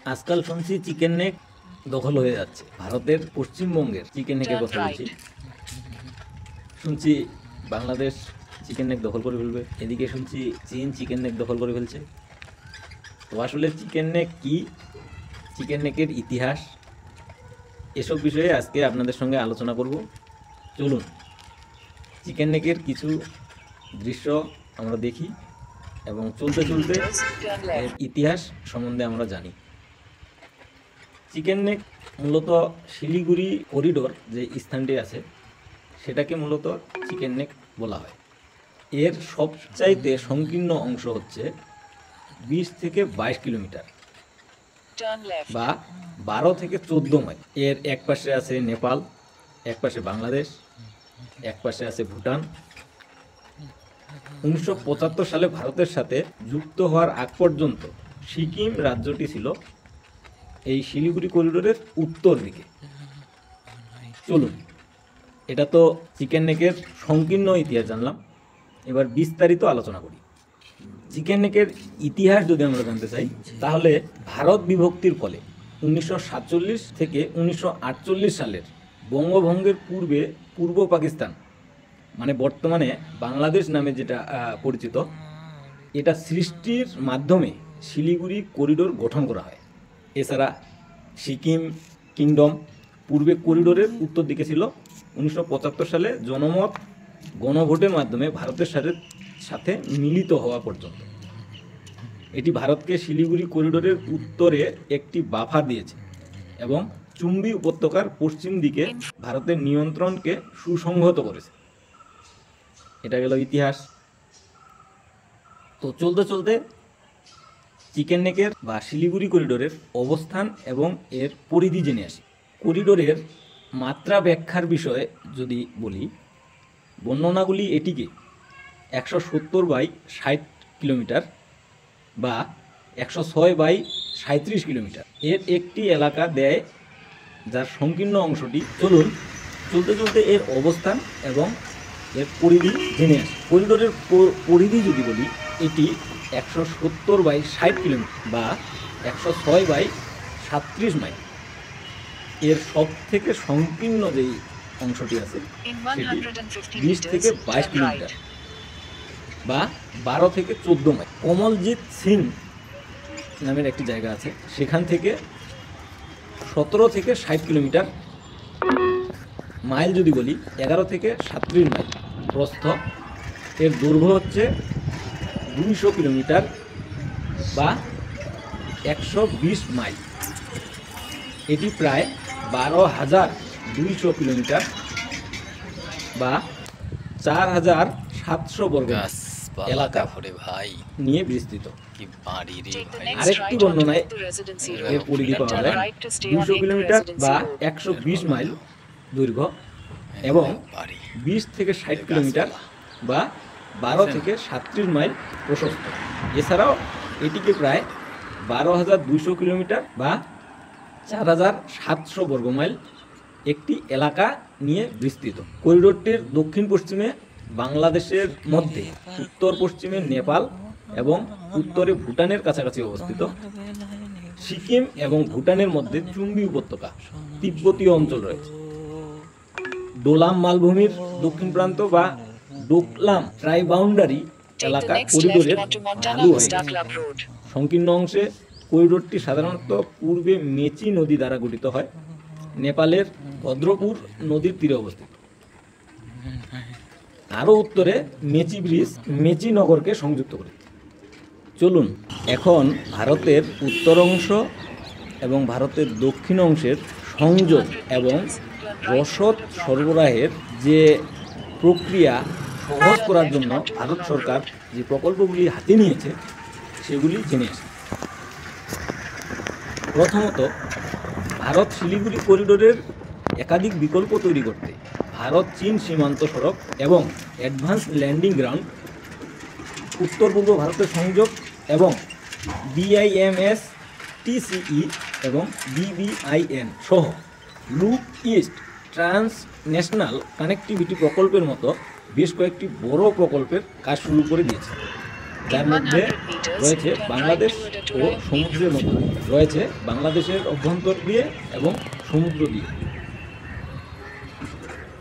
আজকাল শুনছি chicken neck দখল হয়ে যাচ্ছে। ভারতের পশ্চিমবঙ্গের চিকেন নেকের কথা বলছি। শুনছি বাংলাদেশ চিকেন নেক দখল করে ফেলবে, এদিকে শুনছি চীন চিকেন নেক দখল করে ফেলছে। তো আসলে চিকেন নেক কি, চিকেন নেকের ইতিহাস, এসব বিষয়ে আজকে আপনাদের সঙ্গে আলোচনা করব। চলুন চিকেন নেকের কিছু দৃশ্য আমরা দেখি এবং চলতে চলতে এর ইতিহাস সম্বন্ধে আমরা জানি। চিকেন নেক মূলত শিলিগুড়ি করিডোর যে স্থানটি আছে সেটাকে মূলত চিকেন নেক বলা হয়। এর সবচাইতে সংকীর্ণ অংশ হচ্ছে 20 থেকে 22 কিলোমিটার বা 12 থেকে 14 মাইল। এর এক পাশে আছে নেপাল, এক পাশে বাংলাদেশ, এক পাশে আছে ভুটান। 1975 সালে ভারতের সাথে যুক্ত হওয়ার আগ পর্যন্ত সিকিম রাজ্যটি ছিল এই শিলিগুড়ি করিডোরের উত্তর দিকে। চলুন, এটা তো চিকেন নেকের সংকীর্ণ ইতিহাস জানলাম, এবার বিস্তারিত আলোচনা করি। চিকেন নেকের ইতিহাস যদি আমরা জানতে চাই তাহলে ভারত বিভক্তির ফলে 1947 থেকে 1948 সালের বঙ্গভঙ্গের পূর্বে পূর্ব পাকিস্তান, মানে বর্তমানে বাংলাদেশ নামে যেটা পরিচিত, এটা সৃষ্টির মাধ্যমে শিলিগুড়ি করিডোর গঠন করা হয়। এছাড়া সিকিম কিংডম পূর্বে করিডোরের উত্তর দিকে ছিল। 1975 সালে জনমত গণভোটের মাধ্যমে ভারতের সাথে মিলিত হওয়া পর্যন্ত এটি ভারতকে শিলিগুড়ি করিডোরের উত্তরে একটি বাফার দিয়েছে এবং চুম্বি উপত্যকার পশ্চিম দিকে ভারতের নিয়ন্ত্রণকে সুসংহত করেছে। এটা গেল ইতিহাস। তো চলতে চলতে চিকেন নেকের বা শিলিগুড়ি করিডোরের অবস্থান এবং এর পরিধি জেনে আসি। করিডোরের মাত্রা ব্যাখ্যার বিষয়ে যদি বলি, বর্ণনাগুলি এটিকে 170/60 কিলোমিটার বা 106/37 কিলোমিটার এর একটি এলাকা দেয়, যার সংকীর্ণ অংশটি। চলুন চলতে চলতে এর অবস্থান এবং এর পরিধি জেনে আসি। করিডোরের পরিধি যদি বলি, এটি 170/60 কিলোমিটার বা 106/37 মাইল। এর সব থেকে সংকীর্ণ যেই অংশটি আছে সেটি 20 থেকে 22 কিলোমিটার বা 12 থেকে 14 মাইল। কমলজিৎ সিং নামের একটি জায়গা আছে, সেখান থেকে 17 থেকে 60 কিলোমিটার। মাইল যদি বলি, 11 থেকে 37 মাইল প্রস্থ। এর দৈর্ঘ্য হচ্ছে 200 কিলোমিটার বা 120 মাইল। এটি প্রায় 12,200 কিলোমিটার বা 4,700 বর্গ এলাকা নিয়ে বিস্তৃত। আরেকটি বর্ণনায় এর পরিধি পাওয়া যায় 200 কিলোমিটার বা 120 মাইল দৈর্ঘ্য এবং 20 থেকে 60 কিলোমিটার বা 12 থেকে 37 মাইল প্রশস্ত। এছাড়াও এটিকে প্রায় 12,200 কিলোমিটার বা 4,700 বর্গমাইল একটি এলাকা নিয়ে বিস্তৃত। করিডোরটির দক্ষিণ পশ্চিমে বাংলাদেশের মধ্যে, উত্তর পশ্চিমে নেপাল এবং উত্তরে ভুটানের কাছাকাছি অবস্থিত। সিকিম এবং ভুটানের মধ্যে চুম্বি উপত্যকা, তিব্বতীয় অঞ্চল রয়েছে। ডোলাম মালভূমির দক্ষিণ প্রান্ত বা ডোকলাম ট্রাইবাউন্ডারি এলাকা করিডোরের ঢালু হয়ে গেছে। সংকীর্ণ অংশে করিডোরটি সাধারণত পূর্বে মেচি নদী দ্বারা গঠিত হয়, নেপালের ভদ্রপুর নদীর তীরে অবস্থিত। আরও উত্তরে মেচি ব্রিজ মেচি নগরকে সংযুক্ত করে। চলুন এখন ভারতের উত্তর অংশ এবং ভারতের দক্ষিণ অংশের সংযোগ এবং রসদ সরবরাহের যে প্রক্রিয়া সহজ করার জন্য ভারত সরকার যে প্রকল্পগুলি হাতে নিয়েছে সেগুলি জেনে আসি। প্রথমত, ভারত শিলিগুড়ি করিডোরের একাধিক বিকল্প তৈরি করতে ভারত চীন সীমান্ত সড়ক এবং অ্যাডভান্স ল্যান্ডিং গ্রাউন্ড, উত্তর পূর্ব ভারতের সংযোগ এবং BIMS TCE এবং BBIN সহ লুপ ইস্ট ট্রান্সন্যাশনাল কানেক্টিভিটি প্রকল্পের মতো বেশ কয়েকটি বড় প্রকল্পের কাজ শুরু করে দিয়েছে। যার মধ্যে রয়েছে বাংলাদেশ ও সমুদ্রের মধ্যে রয়েছে বাংলাদেশের অভ্যন্তর দিয়ে এবং সমুদ্র দিয়ে।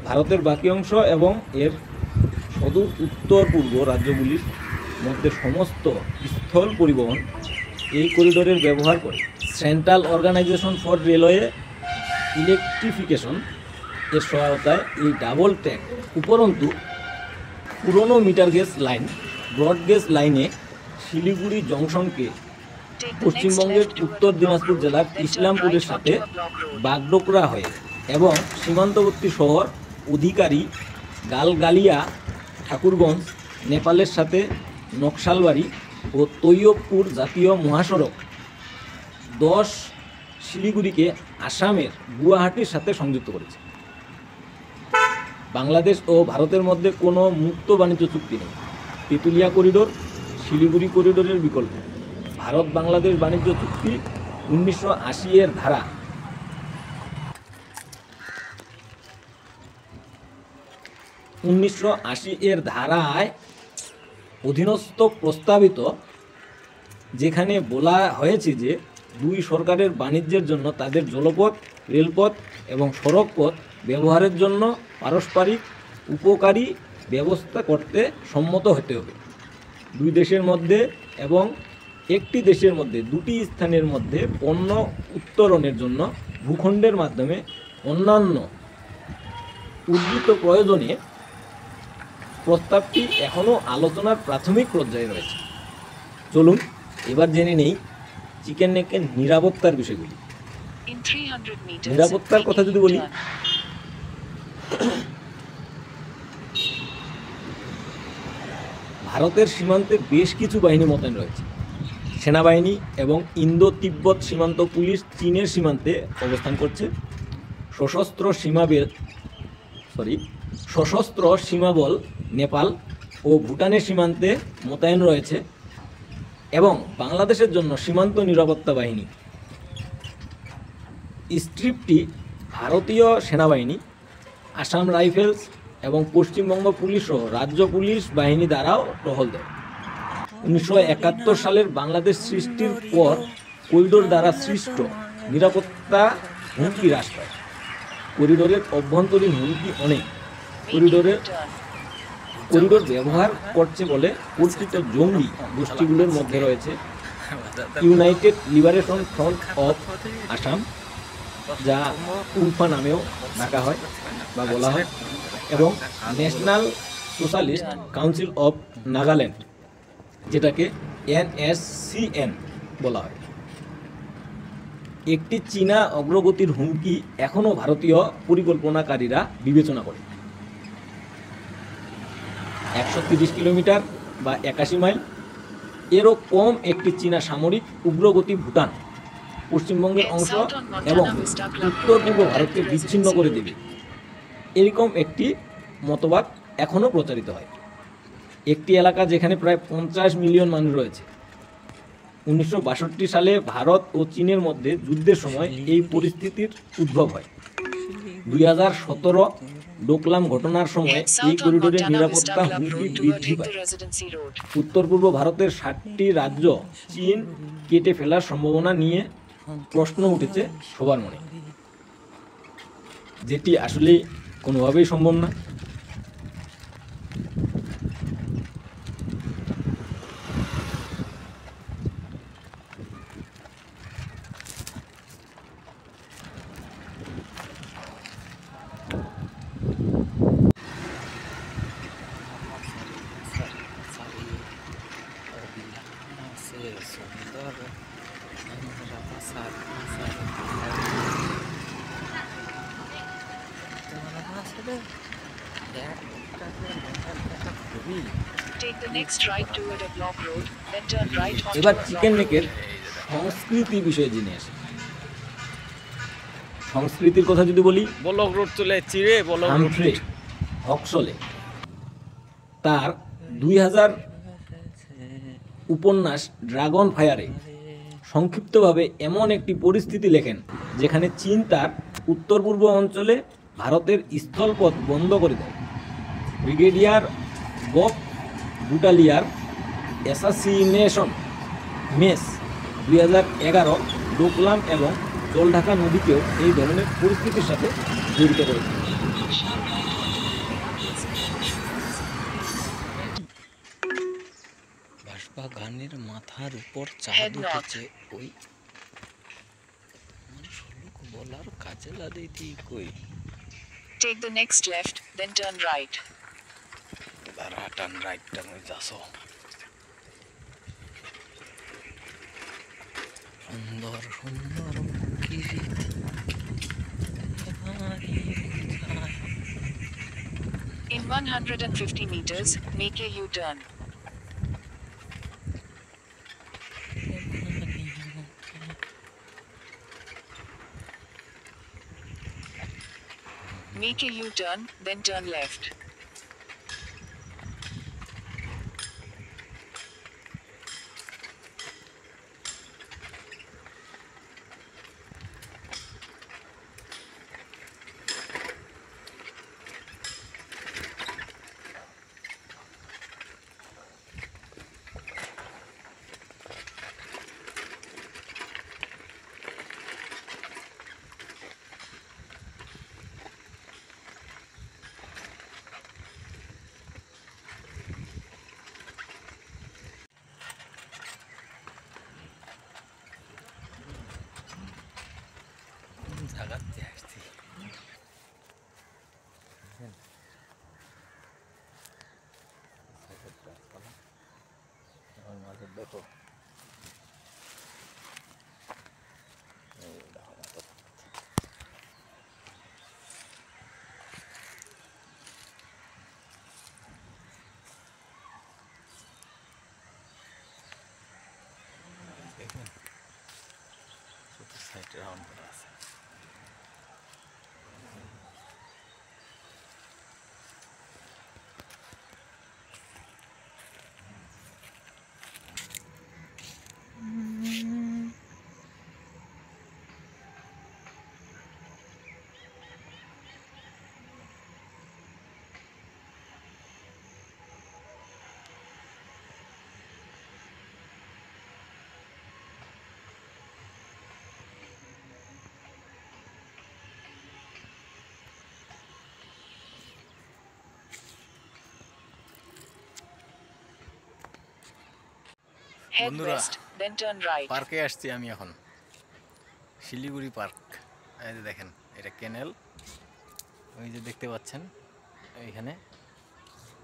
ভারতের বাকি অংশ এবং এর সদূর উত্তর পূর্ব রাজ্যগুলির মধ্যে সমস্ত স্থল পরিবহন এই করিডোরের ব্যবহার করে। Central organisation for railway electrification এর সহায়তায় এই ডাবল ট্র্যাক উপরন্তু পুরনো metre gauge line broad gauge লাইনে শিলিগুড়ি জংশনকে পশ্চিমবঙ্গের উত্তর দিনাজপুর জেলার ইসলামপুরের সাথে বাগডোগরা হয়ে এবং সীমান্তবর্তী শহর অধিকারী, গালগালিয়া, ঠাকুরগঞ্জ, নেপালের সাথে নকশালবাড়ি ও তৈয়বপুর জাতীয় মহাসড়ক 10 শিলিগুড়িকে আসামের গুয়াহাটির সাথে সংযুক্ত করেছে। বাংলাদেশ ও ভারতের মধ্যে কোনো মুক্ত বাণিজ্য চুক্তি নেই। তেঁতুলিয়া করিডোর শিলিগুড়ি করিডোরের বিকল্প। ভারত বাংলাদেশ বাণিজ্য চুক্তি 1980 এর ধারা 1980 এর ধারায় অধীনস্থ প্রস্তাবিত, যেখানে বলা হয়েছে যে দুই সরকারের বাণিজ্যের জন্য তাদের জলপথ, রেলপথ এবং সড়কপথ ব্যবহারের জন্য পারস্পরিক উপকারী ব্যবস্থা করতে সম্মত হতে হবে। দুই দেশের মধ্যে এবং একটি দেশের মধ্যে দুটি স্থানের মধ্যে পণ্য উত্তরণের জন্য ভূখণ্ডের মাধ্যমে অন্যান্য উদ্ভূত প্রয়োজনে প্রস্তাবটি এখনও আলোচনার প্রাথমিক পর্যায়ে রয়েছে। চলুন এবার জেনে নেই চিকেন নেকের নিরাপত্তার বিষয়গুলি। নিরাপত্তার কথা যদি বলি, ভারতের সীমান্তে বেশ কিছু বাহিনী মোতায়েন রয়েছে। সেনাবাহিনী এবং ইন্দো তিব্বত সীমান্ত পুলিশ চীনের সীমান্তে অবস্থান করছে। সশস্ত্র সীমাবল নেপাল ও ভুটানের সীমান্তে মোতায়েন রয়েছে এবং বাংলাদেশের জন্য সীমান্ত নিরাপত্তা বাহিনী স্ট্রিপটি ভারতীয় সেনাবাহিনী, আসাম রাইফেলস এবং পশ্চিমবঙ্গ পুলিশ ও রাজ্য পুলিশ বাহিনী দ্বারাও টহল দেয়। 1971 সালের বাংলাদেশ সৃষ্টির পর করিডোর দ্বারা সৃষ্ট নিরাপত্তা হুমকি হ্রাস পায়। করিডোরের অভ্যন্তরীণ হুমকি অনেক। করিডোর ব্যবহার করছে বলে পরিচিত জঙ্গি গোষ্ঠীগুলোর মধ্যে রয়েছে United liberation front of Assam, যা উলফা নামেও ডাকা হয় বা বলা হয়, এবং national socialist council of Nagaland, যেটাকে NSCN বলা হয়। একটি চীনা অগ্রগতির হুমকি এখনও ভারতীয় পরিকল্পনাকারীরা বিবেচনা করে। 130 কিলোমিটার বা 81 মাইল এরও কম একটি চীনা সামরিক উগ্রগতি ভুটান পশ্চিমবঙ্গের অংশ এবং উত্তর পূর্ব ভারতকে বিচ্ছিন্ন করে দেবে, এরকম একটি মতবাদ এখনও প্রচারিত হয়। একটি এলাকা যেখানে প্রায় 50 মিলিয়ন মানুষ রয়েছে। 1962 সালে ভারত ও চীনের মধ্যে যুদ্ধের সময় এই পরিস্থিতির উদ্ভব হয়। 2017 ডোকলাম ঘটনার সময় এই করিডোরের নিরাপত্তা হুমকি বৃদ্ধি পায়। উত্তর পূর্ব ভারতের 7টি রাজ্য চীন কেটে ফেলার সম্ভাবনা নিয়ে প্রশ্ন উঠেছে সবার মনে, যেটি আসলে কোনোভাবেই সম্ভব না। এবার চিকেন নেকের সংস্কৃতি বিষয়ে জেনে আসি। সংস্কৃতির কথা যদি বলি, ব্লক রোড চলে চিড়ে হামফ্রে হক্সলে তার 2000 উপন্যাস ড্রাগন ফায়ারে সংক্ষিপ্তভাবে এমন একটি পরিস্থিতি লেখেন যেখানে চীন তার উত্তর পূর্ব অঞ্চলে ভারতের স্থলপথ বন্ধ করে দেয়। ব্রিগেডিয়ার বব বুটালিয়ার অ্যাসাসিনেশন মেস 2011 ডোকলাম এবং জলঢাকা নদীকেও এই ধরনের পরিস্থিতির সাথে জড়িত করেছে। বাঁশবাগানের মাথার উপর চাঁদ উঠেছে, ওই মানুষ বলার কাজে লাগাইতি কই। Take the next left, then turn right. দাঁড়া, টার্ন রাইট, টার্ন হয়ে যাস। সুন্দর সুন্দর কিরিত In 150 meters, make a U-turn. Make a U-turn, then turn left. জাগাতে আসছি। মাঝে দেখো সাইড রাউন্ড করা আছে। Head বন্ধুরা, west, then turn right. পার্কে আসছি আমি এখন, শিলিগুড়ি পার্ক। এই যে দেখেন, এটা ক্যানেল, ওই যে দেখতে পাচ্ছেন এইখানে,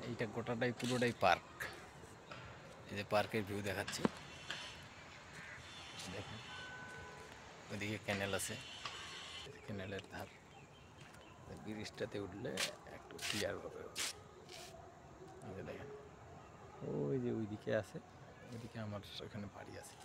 এইটা গোটাটাই পুরোটাই পার্ক। এই যে পার্কের ভিউ দেখাচ্ছি, দেখেন ওইদিকে ক্যানেল আছে, ক্যানেলের ধার, ব্রিজটাতে উঠলে একটু ক্লিয়ার হবে। এই যে দেখেন, ওই যে ওইদিকে আছে, ওইদিকে আমার ওখানে বাড়ি আছে।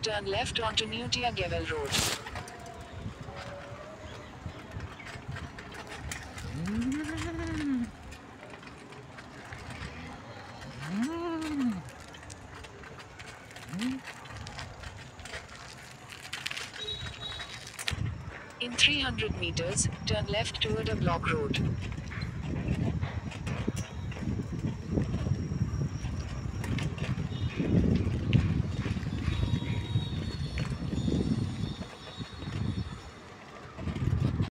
Turn left onto Newtia Gevel Road. In 300 meters, turn left toward a block road.